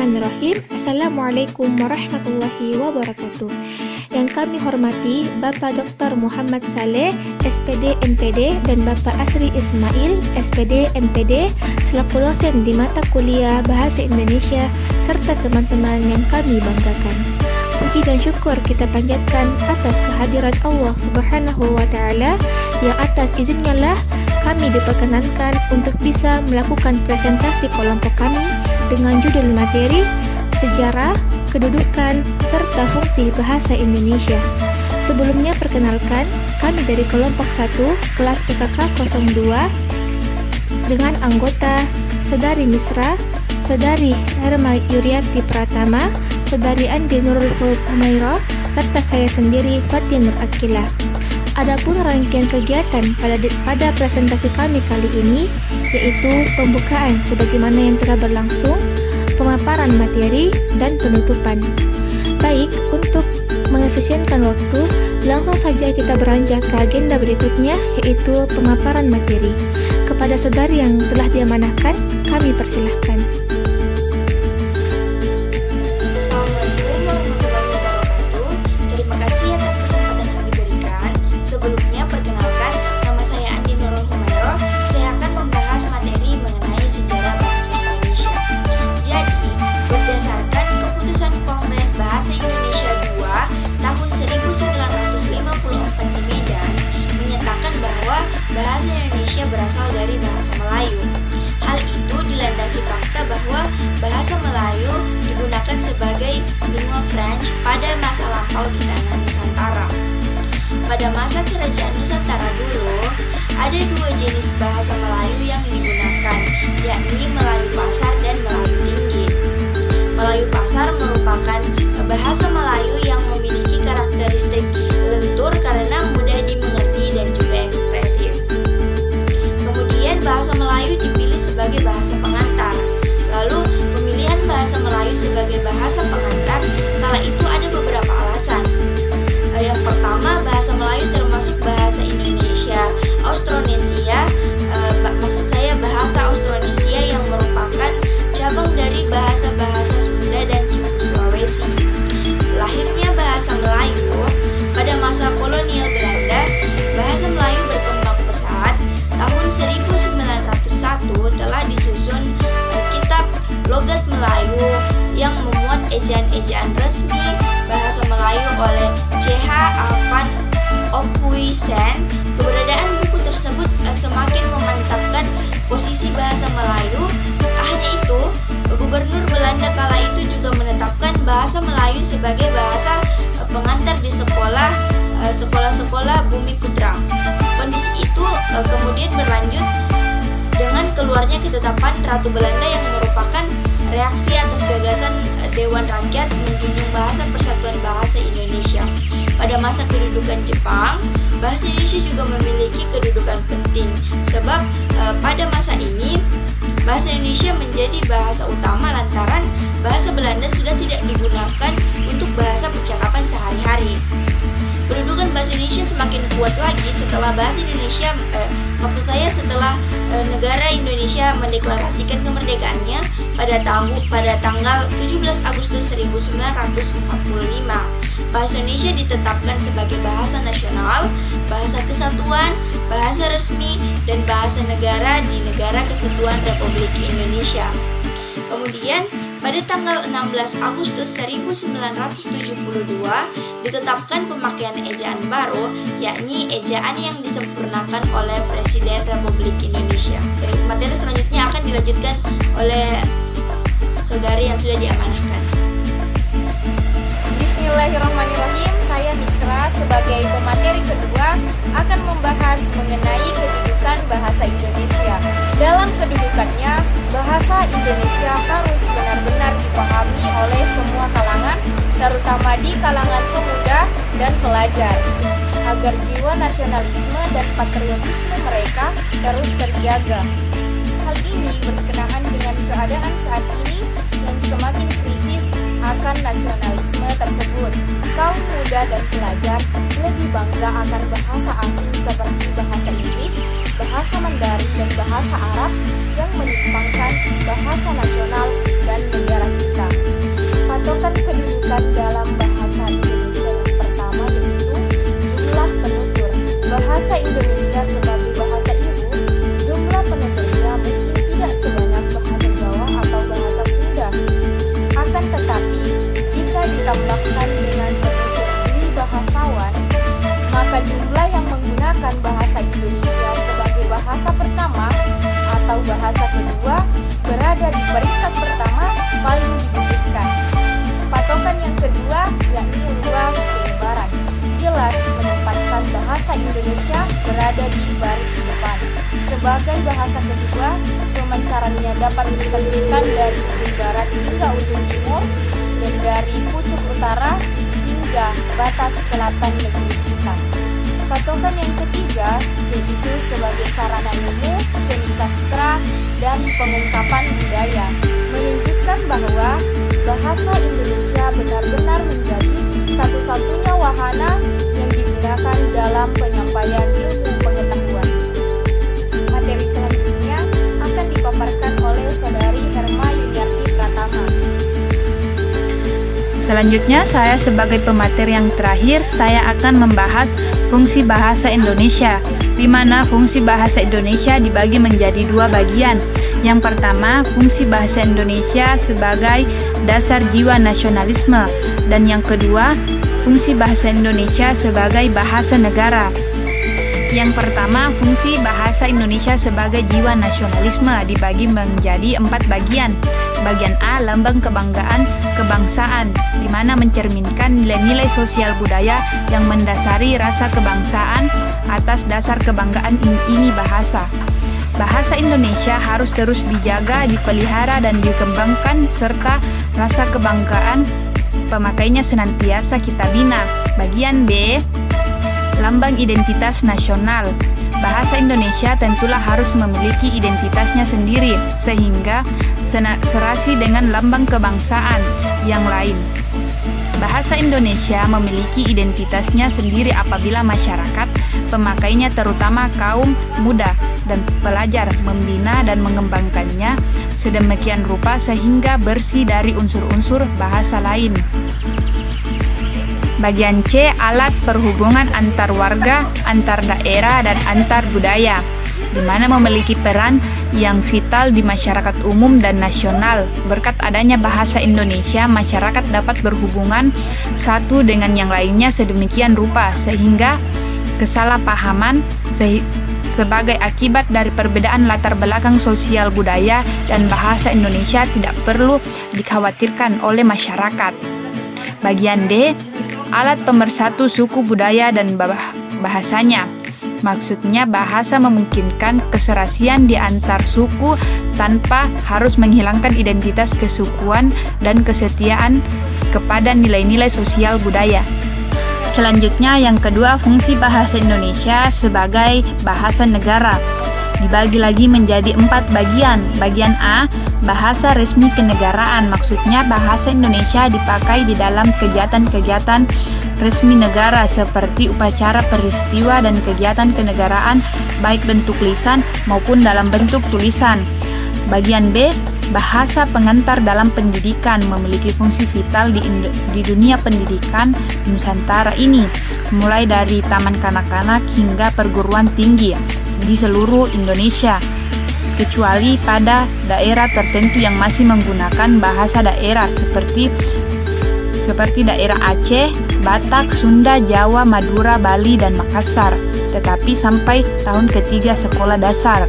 Bismillahirrahmanirrahim. Assalamualaikum warahmatullahi wabarakatuh. Yang kami hormati Bapak Dr. Muhammad Saleh, SPD MPD, dan Bapak Asri Ismail, SPD MPD, selaku dosen di mata kuliah Bahasa Indonesia, serta teman-teman yang kami banggakan. Puji dan syukur kita panjatkan atas kehadiran Allah Subhanahu wa Ta'ala, yang atas izinnya lah kami diperkenankan untuk bisa melakukan presentasi kelompok kami dengan judul materi Sejarah, Kedudukan, serta Fungsi Bahasa Indonesia. Sebelumnya perkenalkan, kami dari kelompok 1 kelas PKK 02 dengan anggota Saudari Misra, Saudari Herma Yuriati Pratama, Saudari Andi Nurul Humairah, serta saya sendiri Fatia Nur Akilah. Adapun rangkaian kegiatan pada presentasi kami kali ini yaitu pembukaan sebagaimana yang telah berlangsung, pemaparan materi, dan penutupan. Baik, untuk mengefisienkan waktu, langsung saja kita beranjak ke agenda berikutnya, yaitu pemaparan materi. Kepada saudari yang telah diamanahkan, kami persilahkan. Assalamualaikum warahmatullahi wabarakatuh. Terima kasih atas kesempatan yang diberikan. Sebelumnya, perkenalkan, nama saya Andi Nurul Humairah. Saya akan membahas materi mengenai sejarah bahasa Indonesia. Jadi, berdasarkan keputusan Kongres Bahasa Indonesia II tahun 1954 di Medan, menyatakan bahwa bahasa Indonesia berasal dari bahasa Melayu. Hal itu dilandasi fakta bahwa bahasa Melayu digunakan sebagai lingua French pada masa lampau di tanah Nusantara. Pada masa kerajaan Nusantara dulu, ada dua jenis bahasa Melayu yang digunakan, yakni Melayu Pasar dan Melayu Tinggi. Melayu Pasar merupakan bahasa Melayu yang memiliki karakteristik lentur karena mudah dimengerti dan juga ekspresif. Kemudian bahasa Melayu dipilih sebagai bahasa pengantar. Lalu pemilihan bahasa Melayu sebagai bahasa pengantar kala itu ada beberapa alasan. Yang pertama, bahasa Melayu termasuk bahasa Indonesia Austronesia, maksud saya bahasa Austronesia yang merupakan cabang dari bahasa-bahasa Sunda dan suku Sulawesi. Lahirnya bahasa Melayu pada masa kolonial Belanda, bahasa Melayu berkembang pesat. Tahun 1901 telah disusun kitab Logat Melayu yang memuat ejaan-ejaan resmi bahasa Melayu oleh C.H. Alvan Opuisen. Keberadaan buku tersebut semakin memantapkan posisi bahasa Melayu. Tak hanya itu, Gubernur Belanda kala itu juga menetapkan bahasa Melayu sebagai bahasa pengantar di sekolah-sekolah Bumi Putra. Kondisi itu kemudian berlanjut dengan keluarnya ketetapan Ratu Belanda yang merupakan reaksi atas gagasan Dewan Rakyat menjunjung bahasa Persatuan Bahasa Indonesia. Pada masa kedudukan Jepang, bahasa Indonesia juga memiliki kedudukan penting sebab pada masa ini bahasa Indonesia menjadi bahasa utama lantaran bahasa Belanda sudah tidak digunakan untuk bahasa percakapan sehari-hari. Kedudukan bahasa Indonesia semakin kuat lagi setelah bahasa Indonesia, setelah negara Indonesia mendeklarasikan kemerdekaannya pada tanggal 17 Agustus 1945. Bahasa Indonesia ditetapkan sebagai bahasa nasional, bahasa kesatuan, bahasa resmi, dan bahasa negara di Negara Kesatuan Republik Indonesia. Kemudian, pada tanggal 16 Agustus 1972 ditetapkan pemakaian ejaan baru, yakni ejaan yang disempurnakan oleh Presiden Republik Indonesia. Materi selanjutnya akan dilanjutkan oleh saudari yang sudah diamanahkan. Bismillahirrahmanirrahim. Saya Misra sebagai pemateri kedua akan membahas mengenai kedudukan bahasa Indonesia. Dalam kedudukannya, bahasa Indonesia harus benar-benar dipahami oleh semua kalangan, terutama di kalangan pemuda dan pelajar, agar jiwa nasionalisme dan patriotisme mereka terus terjaga. Hal ini berkenaan dengan keadaan saat ini yang semakin krisis akan nasionalisme tersebut. Kaum muda dan pelajar lebih bangga akan bahasa asing seperti bahasa Inggris, bahasa bahasa Mandarin dan bahasa Arab yang menyimpangkan bahasa nasional dan negara kita. Patokan kedudukan dalam bahasa Indonesia yang pertama yaitu jumlah penutur. Bahasa Indonesia sebagai bahasa ibu, jumlah penuturnya mungkin tidak sebanyak bahasa Jawa atau bahasa Sunda. Akan tetapi, jika ditambahkan dengan penutur bahasawan, maka jumlah yang menggunakan bahasa Indonesia sebagai bahasa pertama atau bahasa kedua berada di peringkat pertama paling dibutuhkan. Patokan yang kedua yakni luas penyebaran, jelas menempatkan bahasa Indonesia berada di baris depan. Sebagai bahasa kedua, pemancarannya dapat disaksikan dari ujung barat hingga ujung timur dan dari pucuk utara hingga batas selatan negeri kita. Patokan yang ketiga yaitu sebagai sarana ilmu, seni sastra, dan pengungkapan budaya, menunjukkan bahwa bahasa Indonesia benar-benar menjadi satu-satunya wahana yang digunakan dalam penyampaian ilmu pengetahuan. Materi selanjutnya akan dipaparkan oleh Saudari Herma Yuniarti Pratama. Selanjutnya, saya sebagai pemateri yang terakhir, saya akan membahas fungsi bahasa Indonesia, di mana fungsi bahasa Indonesia dibagi menjadi dua bagian. Yang pertama, fungsi bahasa Indonesia sebagai dasar jiwa nasionalisme, dan yang kedua, fungsi bahasa Indonesia sebagai bahasa negara. Yang pertama, fungsi bahasa Indonesia sebagai jiwa nasionalisme dibagi menjadi 4 bagian. Bagian A, lambang kebanggaan kebangsaan, di mana mencerminkan nilai-nilai sosial budaya yang mendasari rasa kebangsaan. Atas dasar kebanggaan ini bahasa. Bahasa Indonesia harus terus dijaga, dipelihara, dan dikembangkan, serta rasa kebanggaan pemakainya senantiasa kita bina. Bagian B, lambang identitas nasional. Bahasa Indonesia tentulah harus memiliki identitasnya sendiri, sehingga serasi dengan lambang kebangsaan yang lain. Bahasa Indonesia memiliki identitasnya sendiri apabila masyarakat pemakainya, terutama kaum muda dan pelajar, membina dan mengembangkannya sedemikian rupa sehingga bersih dari unsur-unsur bahasa lain. Bagian C, alat perhubungan antar warga, antar daerah, dan antar budaya, di mana memiliki peran yang vital di masyarakat umum dan nasional. Berkat adanya bahasa Indonesia, masyarakat dapat berhubungan satu dengan yang lainnya sedemikian rupa, sehingga kesalahpahaman sebagai akibat dari perbedaan latar belakang sosial budaya dan bahasa Indonesia tidak perlu dikhawatirkan oleh masyarakat. Bagian D, alat pemersatu suku budaya dan bahasanya. Maksudnya bahasa memungkinkan keserasian di antar suku tanpa harus menghilangkan identitas kesukuan dan kesetiaan kepada nilai-nilai sosial budaya. Selanjutnya, yang kedua, fungsi bahasa Indonesia sebagai bahasa negara. Dibagi lagi menjadi 4 bagian. Bagian A, bahasa resmi kenegaraan. Maksudnya bahasa Indonesia dipakai di dalam kegiatan-kegiatan resmi negara seperti upacara peristiwa dan kegiatan kenegaraan, baik bentuk lisan maupun dalam bentuk tulisan. Bagian B, bahasa pengantar dalam pendidikan, memiliki fungsi vital di dunia pendidikan Nusantara ini, mulai dari taman kanak-kanak hingga perguruan tinggi di seluruh Indonesia, kecuali pada daerah tertentu yang masih menggunakan bahasa daerah seperti daerah Aceh, Batak, Sunda, Jawa, Madura, Bali, dan Makassar, tetapi sampai tahun ketiga sekolah dasar.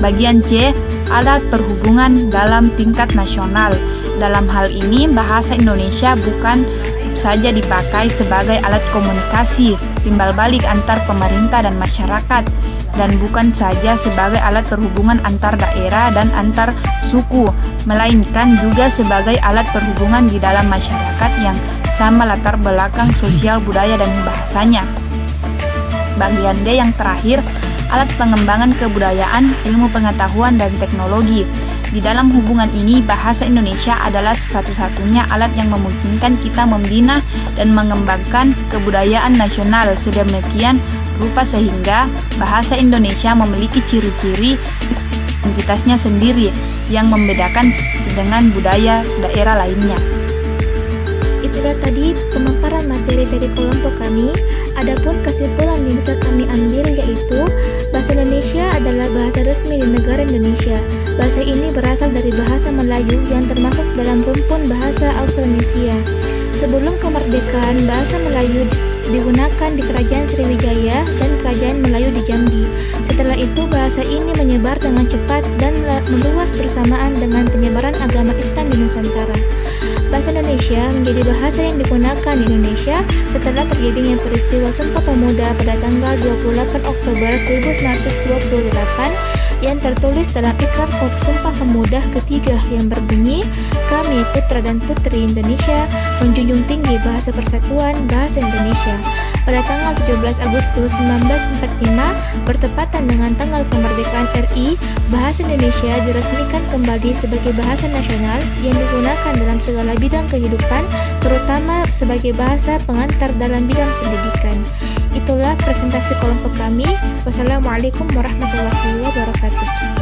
Bagian C, alat perhubungan dalam tingkat nasional. Dalam hal ini, bahasa Indonesia bukan saja dipakai sebagai alat komunikasi, timbal balik antar pemerintah dan masyarakat, dan bukan saja sebagai alat perhubungan antar daerah dan antar suku, melainkan juga sebagai alat perhubungan di dalam masyarakat yang sama latar belakang sosial budaya dan bahasanya. Bagian D yang terakhir, alat pengembangan kebudayaan, ilmu pengetahuan, dan teknologi. Di dalam hubungan ini, bahasa Indonesia adalah satu-satunya alat yang memungkinkan kita membina dan mengembangkan kebudayaan nasional sedemikian rupa sehingga bahasa Indonesia memiliki ciri-ciri identitasnya sendiri yang membedakan dengan budaya daerah lainnya. Itulah tadi pemaparan materi dari kelompok kami. Adapun kesimpulan yang bisa kami ambil yaitu bahasa Indonesia adalah bahasa resmi di negara Indonesia. Bahasa ini berasal dari bahasa Melayu yang termasuk dalam rumpun bahasa Austronesia. Sebelum kemerdekaan, bahasa Melayu digunakan di Kerajaan Sriwijaya dan Kerajaan Melayu di Jambi. Setelah itu, bahasa ini menyebar dengan cepat dan meluas bersamaan dengan penyebaran agama Islam di Nusantara. Bahasa Indonesia menjadi bahasa yang digunakan di Indonesia setelah terjadinya peristiwa Sumpah Pemuda pada tanggal 28 Oktober 1928 yang tertulis dalam Ikrar Sumpah Pemuda ketiga yang berbunyi, "Kami putra dan putri Indonesia menjunjung tinggi bahasa persatuan bahasa Indonesia." Pada tanggal 17 Agustus 1945 bertepatan dengan tanggal kemerdekaan RI, bahasa Indonesia diresmikan kembali sebagai bahasa nasional yang digunakan dalam segala bidang kehidupan, terutama sebagai bahasa pengantar dalam bidang pendidikan. Itulah presentasi kelompok kami. Wassalamualaikum warahmatullahi wabarakatuh.